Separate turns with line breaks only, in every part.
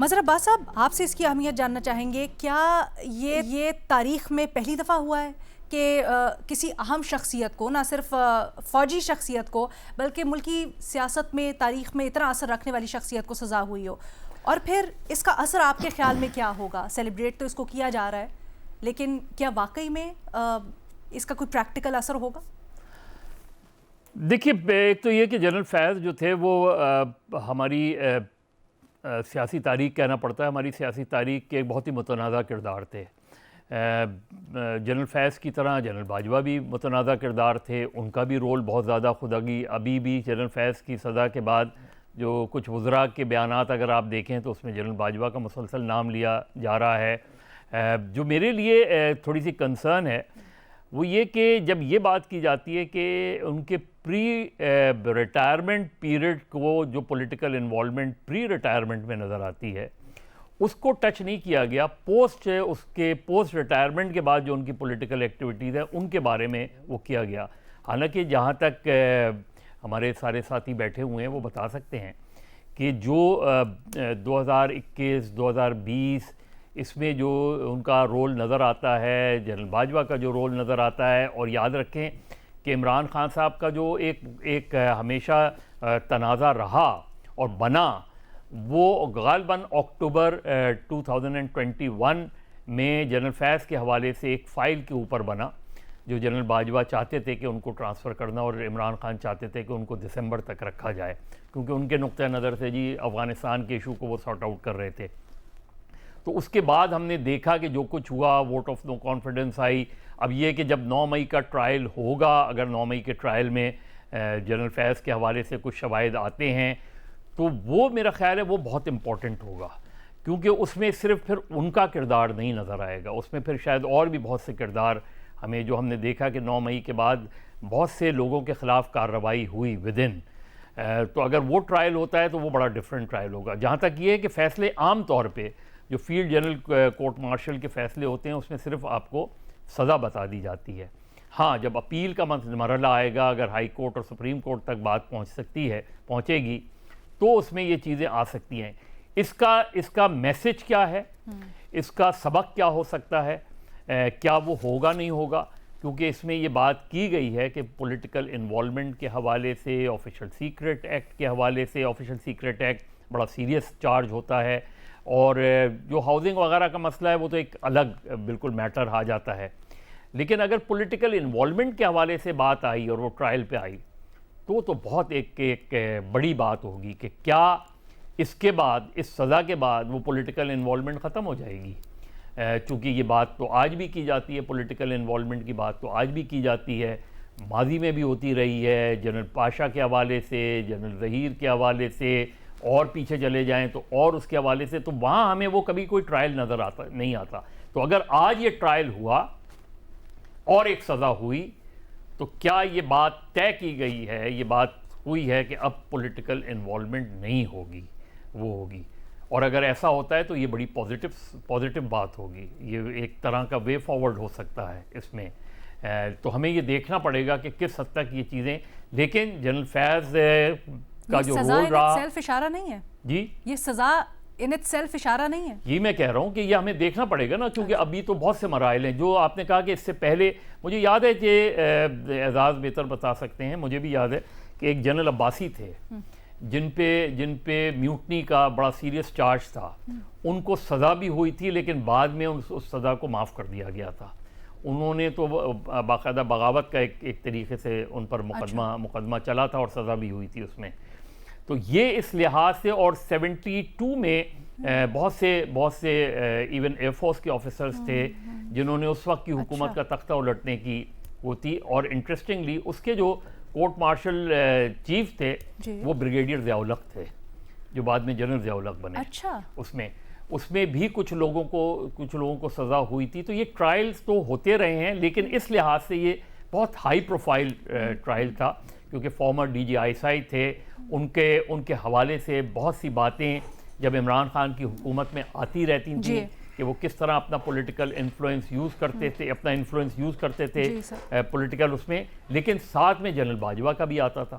مظہر عباس صاحب، آپ سے اس کی اہمیت جاننا چاہیں گے. کیا یہ تاریخ میں پہلی دفعہ ہوا ہے کہ کسی اہم شخصیت کو، نہ صرف فوجی شخصیت کو بلکہ ملکی سیاست میں، تاریخ میں اتنا اثر رکھنے والی شخصیت کو سزا ہوئی ہو؟ اور پھر اس کا اثر آپ کے خیال میں کیا ہوگا؟ سیلیبریٹ تو اس کو کیا جا رہا ہے، لیکن کیا واقعی میں اس کا کوئی پریکٹیکل اثر ہوگا؟
دیکھیے، ایک تو یہ کہ جنرل فیض جو تھے وہ ہماری سیاسی تاریخ کہنا پڑتا ہے، ہماری سیاسی تاریخ کے ایک بہت ہی متنازع کردار تھے. جنرل فیض کی طرح جنرل باجوہ بھی متنازع کردار تھے، ان کا بھی رول بہت زیادہ خوداگی. ابھی بھی جنرل فیض کی سزا کے بعد جو کچھ وزراء کے بیانات اگر آپ دیکھیں تو اس میں جنرل باجوہ کا مسلسل نام لیا جا رہا ہے. جو میرے لیے تھوڑی سی کنسرن ہے وہ یہ کہ جب یہ بات کی جاتی ہے کہ ان کے پری ریٹائرمنٹ پیریڈ کو جو پولیٹیکل انوالومنٹ پری ریٹائرمنٹ میں نظر آتی ہے اس کو ٹچ نہیں کیا گیا. پوسٹ ریٹائرمنٹ کے بعد جو ان کی پولیٹیکل ایکٹیویٹیز ہیں ان کے بارے میں وہ کیا گیا. حالانکہ جہاں تک ہمارے سارے ساتھی بیٹھے ہوئے ہیں وہ بتا سکتے ہیں کہ جو 2021 2020 اس میں جو ان کا رول نظر آتا ہے، جنرل باجوہ کا جو رول نظر آتا ہے، اور یاد رکھیں کہ عمران خان صاحب کا جو ایک ہمیشہ تنازع رہا اور بنا، وہ غالباً اکتوبر 2021 میں جنرل فیض کے حوالے سے ایک فائل کے اوپر بنا جو جنرل باجوہ چاہتے تھے کہ ان کو ٹرانسفر کرنا، اور عمران خان چاہتے تھے کہ ان کو دسمبر تک رکھا جائے، کیونکہ ان کے نقطہ نظر سے جی افغانستان کے ایشو کو وہ سارٹ آؤٹ کر رہے تھے. تو اس کے بعد ہم نے دیکھا کہ جو کچھ ہوا، ووٹ آف نو کانفیڈنس آئی. اب یہ کہ جب 9 مئی کا ٹرائل ہوگا، اگر 9 مئی کے ٹرائل میں جنرل فیض کے حوالے سے کچھ شواہد آتے ہیں تو وہ میرا خیال ہے وہ بہت امپورٹنٹ ہوگا، کیونکہ اس میں صرف پھر ان کا کردار نہیں نظر آئے گا، اس میں پھر شاید اور بھی بہت سے کردار ہمیں، جو ہم نے دیکھا کہ 9 مئی کے بعد بہت سے لوگوں کے خلاف کارروائی ہوئی ودن، تو اگر وہ ٹرائل ہوتا ہے تو وہ بڑا ڈیفرنٹ ٹرائل ہوگا. جہاں تک یہ ہے کہ فیصلے عام طور پہ جو field general court marshal K فیصلے ہوتے ہیں اس میں صرف آپ کو سزا بتا دی جاتی ہے. ہاں، جب اپیل کا مرحلہ آئے گا، اگر ہائی کورٹ اور سپریم کورٹ تک بات پہنچے گی تو اس میں یہ چیزیں آ سکتی ہیں. اس کا میسج کیا ہے، اس کا سبق کیا ہو سکتا ہے، کیا وہ ہوگا نہیں ہوگا، کیونکہ اس میں یہ بات کی گئی ہے کہ پولیٹیکل انوالومنٹ کے حوالے سے، آفیشل سیکرٹ ایکٹ کے حوالے سے، آفیشل سیکرٹ ایکٹ بڑا سیریس چارج ہوتا ہے، اور جو ہاؤسنگ وغیرہ کا مسئلہ ہے وہ تو ایک الگ بالکل میٹر آ جاتا ہے. لیکن اگر پولیٹیکل انوالومنٹ کے حوالے سے بات آئی اور وہ ٹرائل پہ آئی تو بہت ایک بڑی بات ہوگی کہ کیا اس کے بعد، اس سزا کے بعد وہ پولیٹیکل انوالومنٹ ختم ہو جائے گی. چونکہ یہ بات تو آج بھی کی جاتی ہے، پولیٹیکل انوالومنٹ کی بات تو آج بھی کی جاتی ہے، ماضی میں بھی ہوتی رہی ہے، جنرل پاشا کے حوالے سے، جنرل ظہیر کے حوالے سے، اور پیچھے چلے جائیں تو اور اس کے حوالے سے، تو وہاں ہمیں وہ کبھی کوئی ٹرائل نظر نہیں آتا. تو اگر آج یہ ٹرائل ہوا اور ایک سزا ہوئی تو کیا یہ بات طے کی گئی ہے، یہ بات ہوئی ہے کہ اب پولیٹیکل انوالومنٹ نہیں ہوگی، وہ ہوگی. اور اگر ایسا ہوتا ہے تو یہ بڑی پازیٹیو بات ہوگی، یہ ایک طرح کا وے فارورڈ ہو سکتا ہے اس میں. تو ہمیں یہ دیکھنا پڑے گا کہ کس حد تک یہ چیزیں، لیکن جنرل فیض کا جو رول رہا،
سیلف اشارہ نہیں ہے
جی، یہ
سزا ان اٹ سیلف اشارہ نہیں ہے.
یہ میں کہہ رہا ہوں کہ یہ ہمیں دیکھنا پڑے گا نا، کیونکہ ابھی تو بہت سے مراحل ہیں. جو آپ نے کہا کہ اس سے پہلے، مجھے یاد ہے کہ اعزاز بہتر بتا سکتے ہیں، مجھے بھی یاد ہے کہ ایک جنرل عباسی تھے جن پہ میوٹنی کا بڑا سیریس چارج تھا. ان کو سزا بھی ہوئی تھی لیکن بعد میں اس سزا کو معاف کر دیا گیا تھا. انہوں نے تو باقاعدہ بغاوت کا ایک طریقے سے ان پر مقدمہ چلا تھا اور سزا بھی ہوئی تھی اس میں. تو یہ اس لحاظ سے، اور 72 میں بہت سے ایون ایئر فورس کے آفیسرز تھے جنہوں نے اس وقت کی حکومت کا تختہ الٹنے کی وہ تھی. اور انٹرسٹنگلی اس کے جو کورٹ مارشل چیف تھے وہ بریگیڈیئر ضیاء الحق تھے، جو بعد میں جنرل ضیاء الحق بنے. اس میں بھی کچھ لوگوں کو سزا ہوئی تھی. تو یہ ٹرائلز تو ہوتے رہے ہیں، لیکن اس لحاظ سے یہ بہت ہائی پروفائل ٹرائل تھا، کیونکہ former D G I S I تھے. ان کے حوالے سے بہت سی باتیں جب عمران خان کی حکومت میں آتی رہتی تھیں کہ وہ کس طرح اپنا پولیٹیکل انفلوئنس یوز کرتے تھے، پولیٹیکل اس میں. لیکن ساتھ میں جنرل باجوہ کا بھی آتا تھا،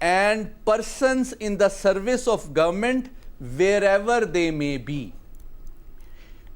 and persons in the service of government wherever they may be।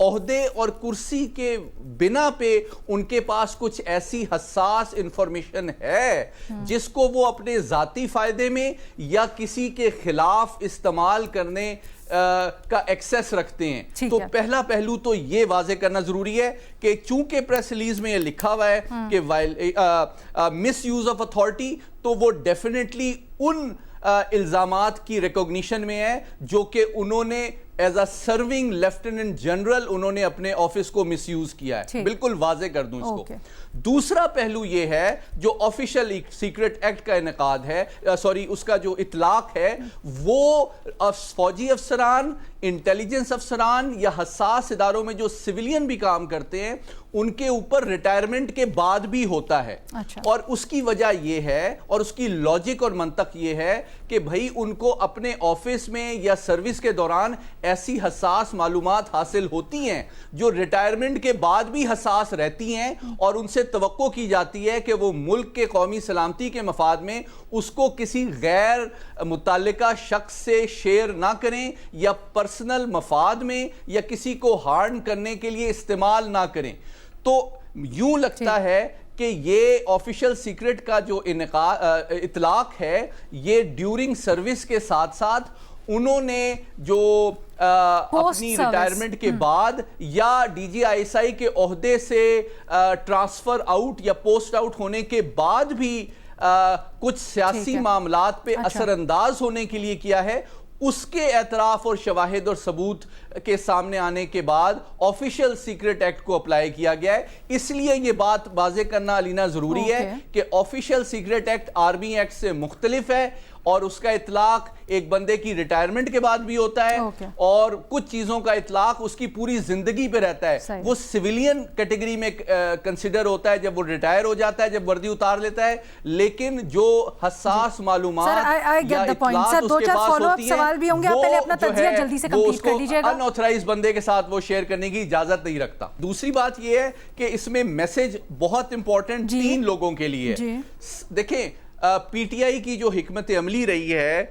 عہدے اور کرسی کے بنا پہ ان کے پاس کچھ ایسی حساس انفارمیشن ہے جس کو وہ اپنے ذاتی فائدے میں یا کسی کے خلاف استعمال کرنے کا ایکسیس رکھتے ہیں. تو پہلا پہلو تو یہ واضح کرنا ضروری ہے کہ چونکہ پریس ریلیز میں یہ لکھا ہوا ہے کہ مس یوز آف اتھارٹی، تو وہ ڈیفینیٹلی ان الزامات کی ریکوگنیشن میں ہے جو کہ انہوں نے as a serving lieutenant general انہوں نے اپنے آفس کو مس یوز کیا ہے. بالکل واضح کر دوں اس کو. دوسرا پہلو یہ ہے جو آفیشل سیکرٹ ایکٹ کا انعقاد ہے، اس کا جو اطلاق ہے، وہ فوجی افسران، انٹیلیجنس افسران یا حساس اداروں میں جو سویلین بھی کام کرتے ہیں ان کے اوپر ریٹائرمنٹ کے بعد بھی ہوتا ہے. اور اس کی وجہ یہ ہے اور اس کی لاجک اور منطق یہ ہے کہ بھائی ان کو اپنے آفس میں یا سروس کے دوران ایسی حساس معلومات حاصل ہوتی ہیں جو ریٹائرمنٹ کے بعد بھی حساس رہتی ہیں، اور ان سے توقع کی جاتی ہے کہ وہ ملک کے قومی سلامتی کے مفاد میں اس کو کسی غیر متعلقہ شخص سے شیئر نہ کریں یا پرسنل مفاد میں یا کسی کو ہارم کرنے کے لیے استعمال نہ کریں. تو یوں لگتا ہے کہ یہ آفیشل سیکرٹ کا جو اطلاق ہے یہ ڈیورنگ سروس کے ساتھ ساتھ انہوں نے جو اپنی ریٹائرمنٹ کے بعد یا ڈی جی آئی ایس آئی کے عہدے سے ٹرانسفر آؤٹ یا پوسٹ آؤٹ ہونے کے بعد بھی کچھ سیاسی معاملات پہ اثر انداز ہونے کے لیے کیا ہے، اس کے اعتراف اور شواہد اور ثبوت کے سامنے آنے کے بعد آفیشل سیکرٹ ایکٹ کو اپلائی کیا گیا ہے. اس لیے یہ بات واضح کرنا علینا ضروری ہے کہ official secret act army act سے مختلف ہے اور اس کا اطلاق ایک بندے کی ریٹائرمنٹ کے بعد بھی ہوتا ہے اور کچھ چیزوں کا اطلاق اس کی پوری زندگی پہ رہتا ہے. وہ سویلین کیٹیگری میں کنسیڈر ہوتا ہے جب وہ ریٹائر ہو جاتا ہے، جب وردی اتار لیتا ہے، لیکن جو حساس معلومات یا اطلاعات اس کے پاس ہوتی ہیں وہ اس کو ان آتھرائز بندے کے ساتھ وہ شیئر کرنے کی اجازت نہیں رکھتا. دوسری بات یہ ہے کہ اس میں میسج بہت امپورٹنٹ 3 لوگوں کے لیے. دیکھیں پی ٹی آئی کی جو حکمت عملی رہی ہے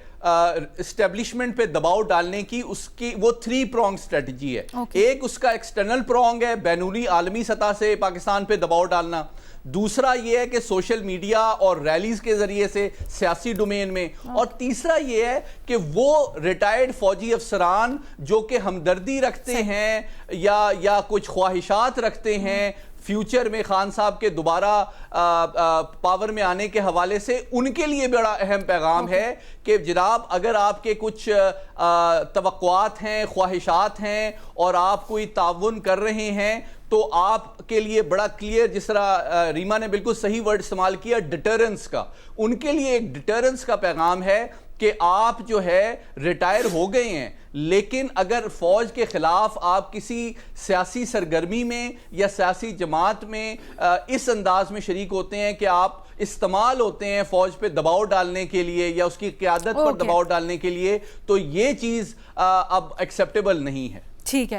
اسٹیبلشمنٹ پہ دباؤ ڈالنے کی، اس کی وہ 3 پرونگ اسٹریٹجی ہے. ایک اس کا ایکسٹرنل پرونگ ہے، بینونی عالمی سطح سے پاکستان پہ دباؤ ڈالنا. دوسرا یہ ہے کہ سوشل میڈیا اور ریلیز کے ذریعے سے سیاسی ڈومین میں. اور تیسرا یہ ہے کہ وہ ریٹائرڈ فوجی افسران جو کہ ہمدردی رکھتے ہیں یا کچھ خواہشات رکھتے ہیں فیوچر میں خان صاحب کے دوبارہ پاور میں آنے کے حوالے سے، ان کے لیے بڑا اہم پیغام ہے کہ جناب اگر آپ کے کچھ توقعات ہیں، خواہشات ہیں اور آپ کوئی تعاون کر رہے ہیں تو آپ کے لیے بڑا کلیئر، جس طرح ریما نے بالکل صحیح ورڈ استعمال کیا ڈیٹرنس کا، ان کے لیے ایک ڈیٹرنس کا پیغام ہے کہ آپ جو ہے ریٹائر ہو گئے ہیں لیکن اگر فوج کے خلاف آپ کسی سیاسی سرگرمی میں یا سیاسی جماعت میں اس انداز میں شریک ہوتے ہیں کہ آپ استعمال ہوتے ہیں فوج پہ دباؤ ڈالنے کے لیے یا اس کی قیادت پر دباؤ ڈالنے کے لیے، تو یہ چیز اب ایکسیپٹیبل نہیں ہے.
ٹھیک ہے.